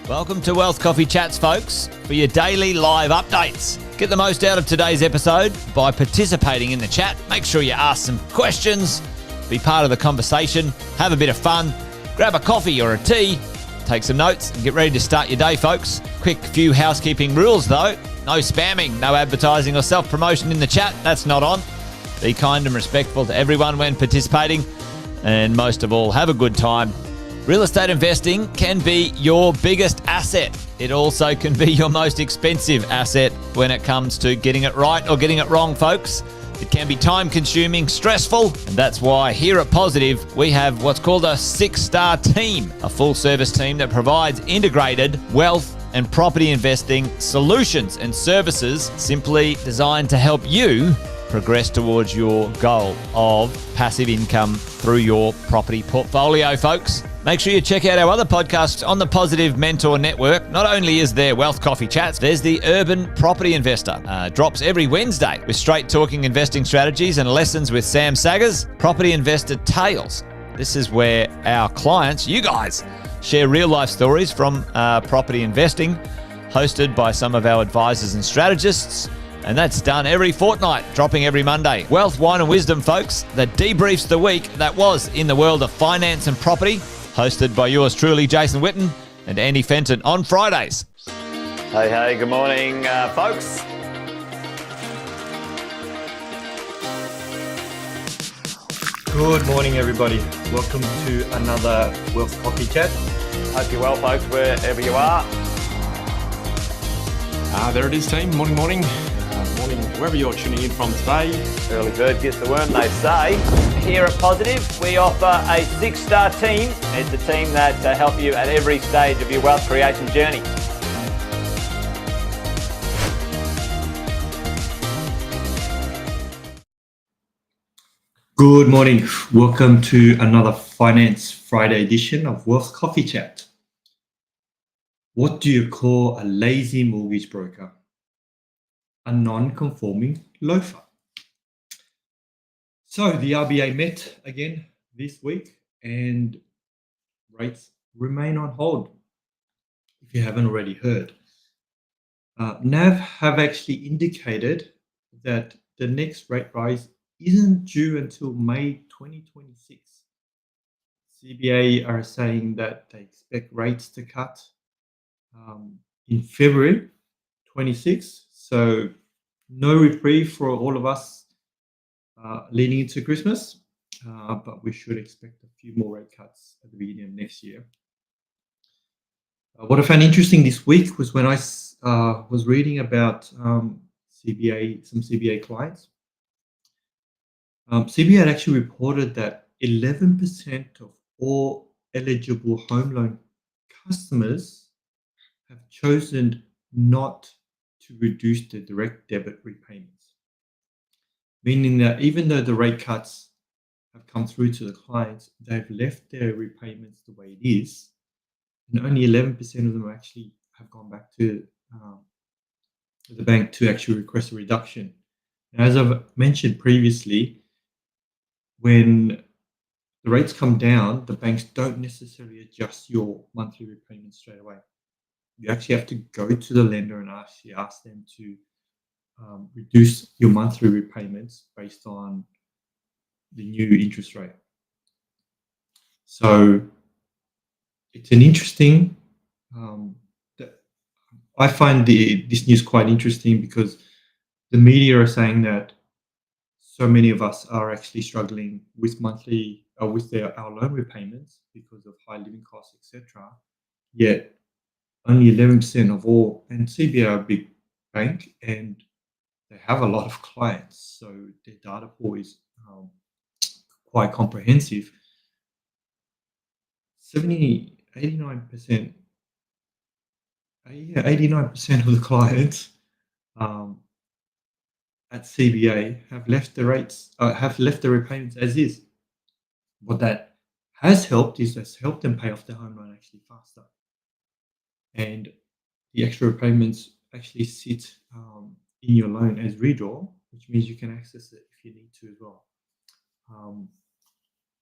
Welcome to Wealth Coffee Chats, folks, for your daily live updates. Get the most out of today's episode by participating in the chat. Make sure you ask some questions, be part of the conversation, have a bit of fun, grab a coffee or a tea, take some notes, and get ready to start your day, folks. Quick few housekeeping rules, though. No spamming, no advertising or self-promotion in the chat. That's not on. Be kind and respectful to everyone when participating. And most of all, have a good time. Real estate investing can be your biggest asset. It also can be your most expensive asset when it comes to getting it right or getting it wrong, folks. It can be time-consuming, stressful, and that's why here at Positive, we have what's called a 6-star team, a full-service team that provides integrated wealth and property investing solutions and services simply designed to help you progress towards your goal of passive income through your property portfolio, folks. Make sure you check out our other podcasts on the Positive Mentor Network. Not only is there Wealth Coffee Chats, there's the Urban Property Investor. Drops every Wednesday with straight talking investing strategies and lessons with Sam Saggers. Property Investor Tales. This is where our clients, you guys, share real life stories from property investing, hosted by some of our advisors and strategists. And that's done every fortnight, dropping every Monday. Wealth, Wine and Wisdom, folks, that debriefs the week that was in the world of finance and property, hosted by yours truly, Jason Witten and Andy Fenton on Fridays. Hey, good morning, folks. Good morning, everybody. Welcome to another Wealth Coffee Chat. Hope you're well, folks, wherever you are. There it is, team. Morning. Morning, wherever you're tuning in from today. Early bird gets the worm, they say. Here at Positive, we offer a 6-star team. It's a team that help you at every stage of your wealth creation journey. Good morning. Welcome to another Finance Friday edition of Wealth Coffee Chat. What do you call a lazy mortgage broker? A non-conforming loafer. So the RBA met again this week and rates remain on hold, if you haven't already heard. NAV have actually indicated that the next rate rise isn't due until May 2026. CBA are saying that they expect rates to cut in February 26. So no reprieve for all of us leading into Christmas, but we should expect a few more rate cuts at the beginning of next year. What I found interesting this week was when I was reading about some CBA clients. CBA had actually reported that 11% of all eligible home loan customers have chosen not to reduce their direct debit repayments, meaning that even though the rate cuts have come through to the clients, they've left their repayments the way it is, and only 11% of them actually have gone back to the bank to actually request a reduction. And as I've mentioned previously, when the rates come down, the banks don't necessarily adjust your monthly repayments straight away. You actually have to go to the lender and actually ask them to reduce your monthly repayments based on the new interest rate. So it's an interesting. I find this news quite interesting because the media are saying that so many of us are actually struggling with our loan repayments because of high living costs, etc. Yet only 11% of all, and CBA are a big bank and they have a lot of clients, so their data pool is quite comprehensive. 89% of the clients at CBA have left the repayments as is. What that has helped is that's helped them pay off their home loan actually faster. And the extra repayments actually sit in your loan as redraw, which means you can access it if you need to as well.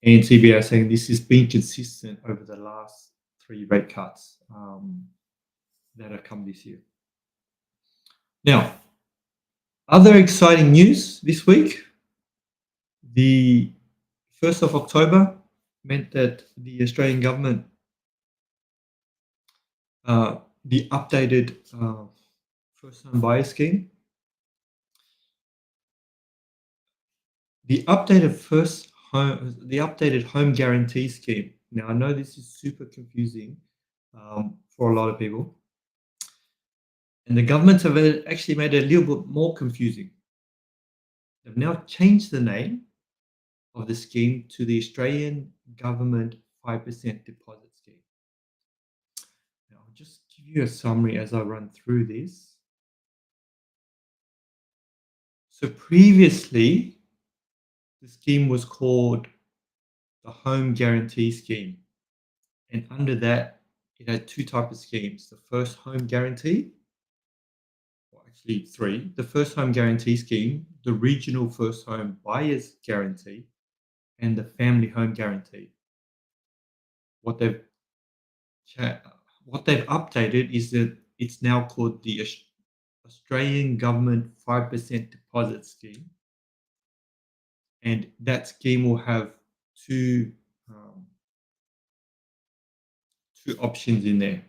And CBA are saying this has been consistent over the last 3 rate cuts. that have come this year. Now, other exciting news this week. The 1st of October meant that the Australian government, the updated first home buyer scheme, the updated home guarantee scheme. Now, I know this is super confusing for a lot of people, and the governments have actually made it a little bit more confusing. They've now changed the name of the scheme to the Australian Government 5% Deposit Scheme. Now, I'll just give you a summary as I run through this. So previously, the scheme was called the Home Guarantee Scheme. And under that, it had two types of schemes. The first home guarantee, well, actually three. The first home guarantee scheme, the regional first home buyers guarantee, and the family home guarantee. What they've updated is that it's now called the Australian Government 5% Deposit Scheme. And that scheme will have two options in there.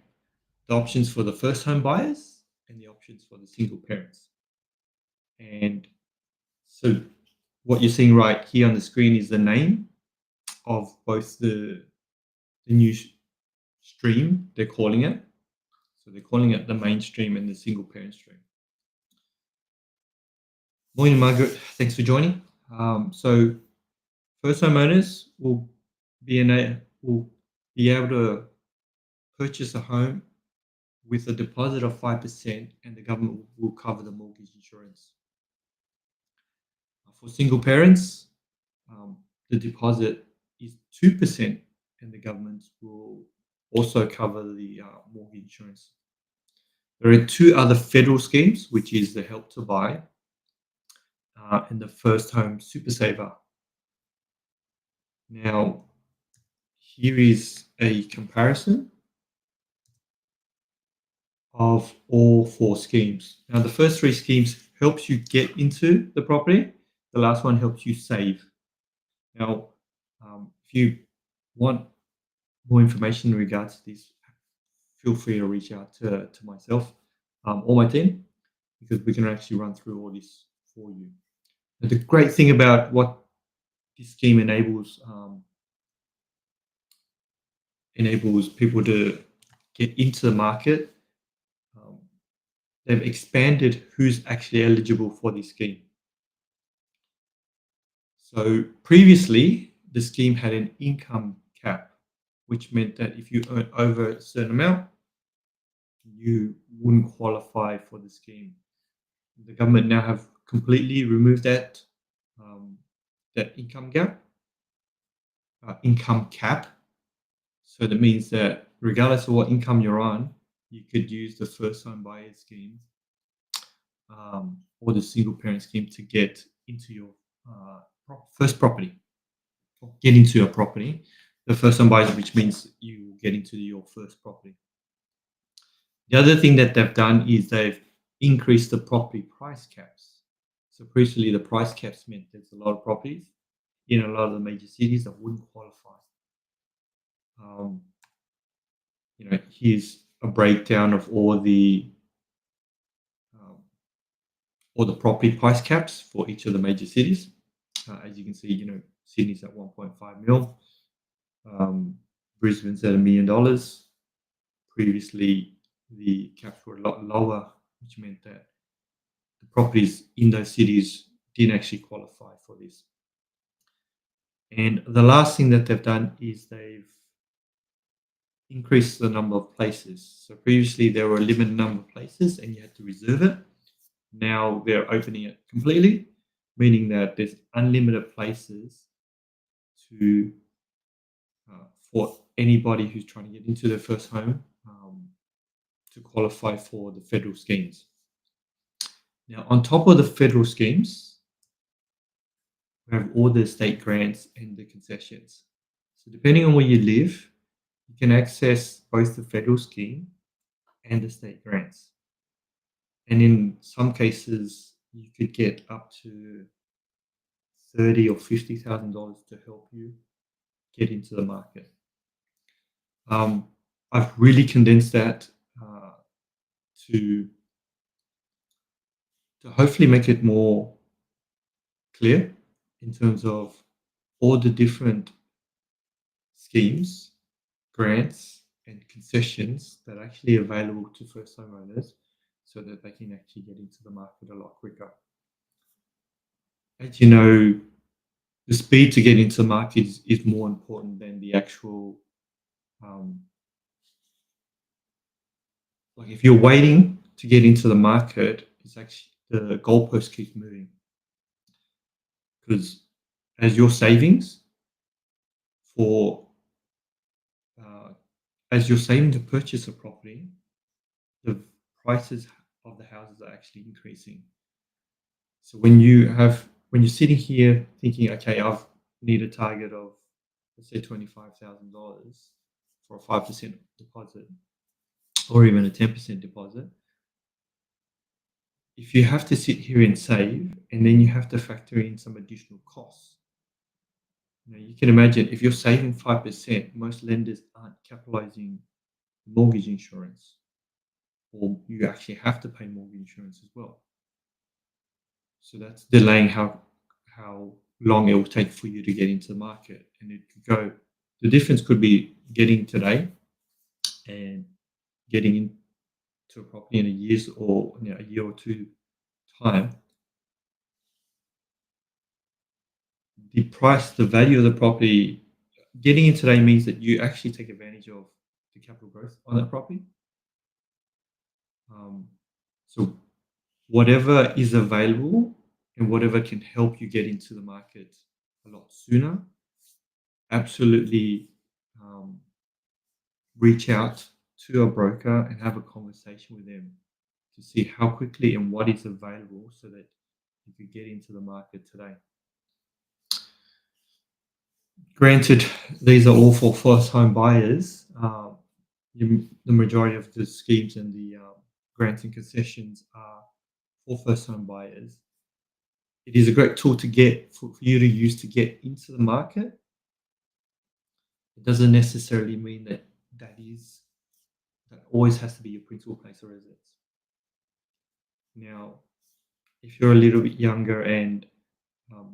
The options for the first home buyers and the options for the single parents. And so what you're seeing right here on the screen is the name of both the new stream, they're calling it. So they're calling it the mainstream and the single parent stream. Morning, Margaret. Thanks for joining. So first homeowners will be able to purchase a home with a deposit of 5%, and the government will cover the mortgage insurance. For single parents, the deposit is 2%, and the government will also cover the mortgage insurance. There are two other federal schemes, which is the Help to Buy and the First Home Super Saver. Now, here is a comparison of all four schemes. Now, the first three schemes helps you get into the property. The last one helps you save. Now, if you want more information in regards to this, feel free to reach out to myself or my team, because we can actually run through all this for you. But the great thing about what this scheme enables people to get into the market. They've expanded who's actually eligible for this scheme. So previously, the scheme had an income cap, which meant that if you earn over a certain amount, you wouldn't qualify for the scheme. The government now have completely removed that income cap. So that means that regardless of what income you're on, you could use the first home buyer scheme or the single parent scheme to get into your first property, or get into your property. The first home buyers, which means you get into your first property. The other thing that they've done is they've increased the property price caps. So previously, the price caps meant there's a lot of properties in a lot of the major cities that wouldn't qualify. Here's a breakdown of all the property price caps for each of the major cities. As you can see, Sydney's at 1.5 mil, Brisbane's at $1 million. Previously, the caps were a lot lower, which meant that the properties in those cities didn't actually qualify for this. And the last thing that they've done is they've increased the number of places. So previously there were a limited number of places and you had to reserve it. Now they're opening it completely, meaning that there's unlimited places for anybody who's trying to get into their first home to qualify for the federal schemes. Now, on top of the federal schemes, we have all the state grants and the concessions. So depending on where you live, you can access both the federal scheme and the state grants. And in some cases, you could get up to $30,000 or $50,000 to help you get into the market. I've really condensed that to hopefully make it more clear in terms of all the different schemes, grants, and concessions that are actually available to first homeowners so that they can actually get into the market a lot quicker. As you know, the speed to get into the market is more important than the actual, like if you're waiting to get into the market, it's actually the goalpost keeps moving. Because as your savings as you're saving to purchase a property, the prices of the houses are actually increasing. So when you're sitting here thinking, okay, I need a target of, let's say, $25,000 for a 5% deposit, or even a 10% deposit, if you have to sit here and save, and then you have to factor in some additional costs, you can imagine if you're saving 5%, most lenders aren't capitalizing mortgage insurance, or you actually have to pay mortgage insurance as well. So that's delaying how long it will take for you to get into the market. And it could go, the difference could be getting today and getting into a property in a year or two time. The value of the property, getting in today means that you actually take advantage of the capital growth on that property. So whatever is available and whatever can help you get into the market a lot sooner, absolutely reach out to a broker and have a conversation with them to see how quickly and what is available so that you could get into the market today. Granted, these are all for first home buyers. The majority of the schemes and the grants and concessions are for first home buyers. It is a great tool to get for you to use to get into the market. It doesn't necessarily mean that always has to be your principal place of residence. Now, if you're a little bit younger and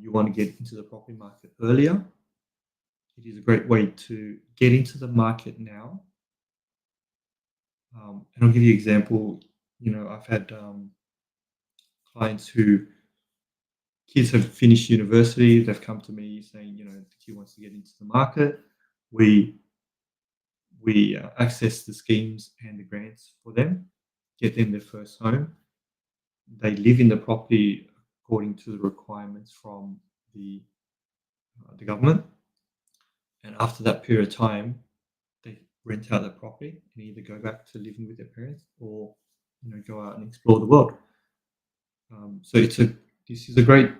you want to get into the property market earlier, it is a great way to get into the market now. And I'll give you an example. I've had clients who kids have finished university. They've come to me saying, the kid wants to get into the market. We access the schemes and the grants for them, get them their first home. They live in the property according to the requirements from the government. And after that period of time, they rent out the property and either go back to living with their parents or go out and explore the world. So this is a great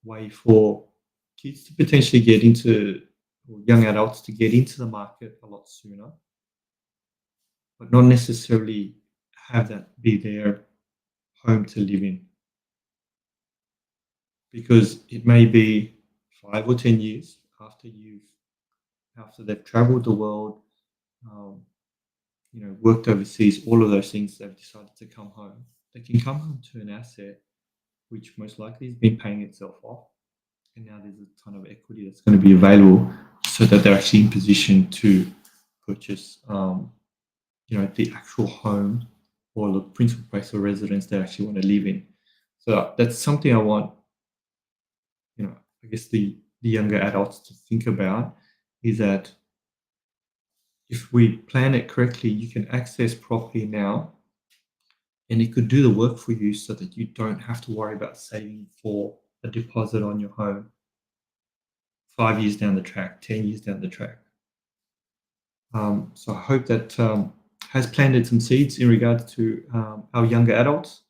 way for kids to potentially get into, or young adults to get into the market a lot sooner, but not necessarily have that be their home to live in, because it may be 5 or 10 years after they've traveled the world, worked overseas, all of those things, they've decided to come home. They can come home to an asset which most likely has been paying itself off, and now there's a ton of equity that's going to be available, so that they're actually in position to purchase, the actual home or the principal place of residence they actually want to live in. So that's something I want, I guess the younger adults to think about, is that if we plan it correctly, you can access property now, and it could do the work for you so that you don't have to worry about saving for a deposit on your home 5 years down the track, 10 years down the track. So I hope that has planted some seeds in regards to our younger adults,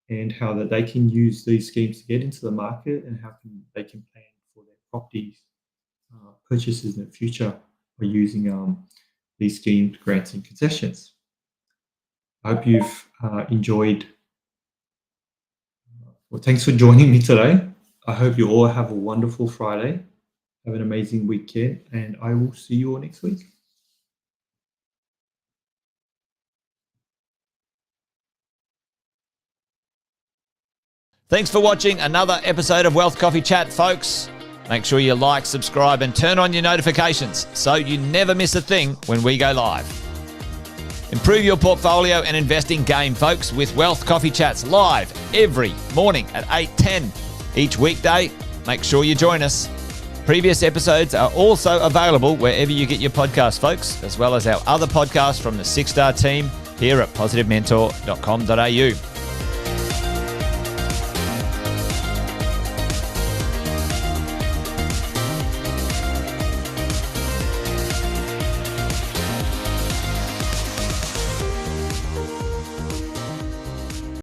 and how that they can use these schemes to get into the market, and how they can plan for their property purchases in the future by using these schemes, grants, and concessions. I hope you've enjoyed. Well, thanks for joining me today. I hope you all have a wonderful Friday. Have an amazing weekend, and I will see you all next week. Thanks for watching another episode of Wealth Coffee Chat, folks. Make sure you like, subscribe, and turn on your notifications so you never miss a thing when we go live. Improve your portfolio and investing game, folks, with Wealth Coffee Chats live every morning at 8:10 each weekday. Make sure you join us. Previous episodes are also available wherever you get your podcasts, folks, as well as our other podcasts from the 6-Star team here at positivementor.com.au.